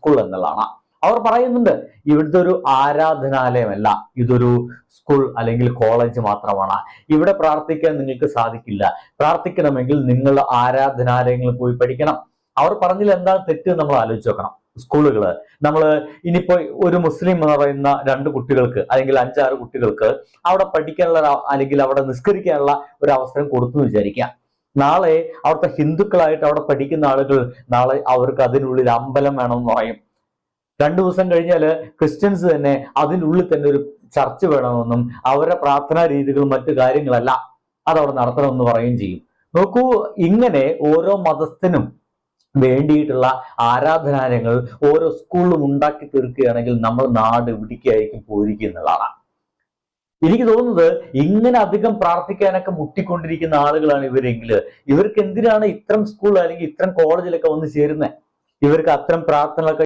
School എന്നുള്ളതാണ്. അവർ പറയുന്നുണ്ട് ഇവിടുത്തെ ഒരു ആരാധനാലയമല്ല, ഇതൊരു സ്കൂൾ അല്ലെങ്കിൽ കോളേജ് മാത്രമാണ്. ഇവിടെ പ്രാർത്ഥിക്കാൻ നിങ്ങൾക്ക് സാധിക്കില്ല. പ്രാർത്ഥിക്കണമെങ്കിൽ നിങ്ങൾ ആരാധനാലയങ്ങളിൽ പോയി പഠിക്കണം. അവർ പറഞ്ഞതിൽ എന്താണ് തെറ്റ് നമ്മൾ ആലോചിച്ച് നോക്കണം. സ്കൂളുകള് ഇനിയിപ്പോ ഒരു മുസ്ലിം എന്ന് പറയുന്ന 2 കുട്ടികൾക്ക് അല്ലെങ്കിൽ 5-6 കുട്ടികൾക്ക് അവിടെ പഠിക്കാനുള്ള അല്ലെങ്കിൽ അവിടെ നിസ്കരിക്കാനുള്ള ഒരു അവസരം കൊടുത്തു എന്ന് വിചാരിക്കാം. നാളെ അവിടുത്തെ ഹിന്ദുക്കളായിട്ട് അവിടെ പഠിക്കുന്ന ആളുകൾ നാളെ അവർക്ക് അതിനുള്ളിൽ അമ്പലം വേണമെന്ന് പറയും. 2 ദിവസം കഴിഞ്ഞാല് ക്രിസ്ത്യൻസ് തന്നെ അതിനുള്ളിൽ തന്നെ ഒരു ചർച്ച് വേണമെന്നും അവരുടെ പ്രാർത്ഥനാ രീതികളും മറ്റു കാര്യങ്ങളല്ല അതവിടെ നടത്തണമെന്ന് പറയുകയും ചെയ്യും. നോക്കൂ, ഇങ്ങനെ ഓരോ മതസ്ഥനും വേണ്ടിയിട്ടുള്ള ആരാധനാലയങ്ങൾ ഓരോ സ്കൂളിലും ഉണ്ടാക്കി തീർക്കുകയാണെങ്കിൽ നമ്മൾ നാട് ഇവിടേക്കായിരിക്കും പോയിരിക്കുന്നതാണ്. എനിക്ക് തോന്നുന്നത് ഇങ്ങനെ അധികം പ്രാർത്ഥിക്കാനൊക്കെ മുട്ടിക്കൊണ്ടിരിക്കുന്ന ആളുകളാണ് ഇവരെങ്കിൽ ഇവർക്ക് എന്തിനാണ് ഇത്തരം സ്കൂൾ അല്ലെങ്കിൽ ഇത്തരം കോളേജിലൊക്കെ വന്ന് ചേരുന്നത്? ഇവർക്ക് അത്തരം പ്രാർത്ഥനകളൊക്കെ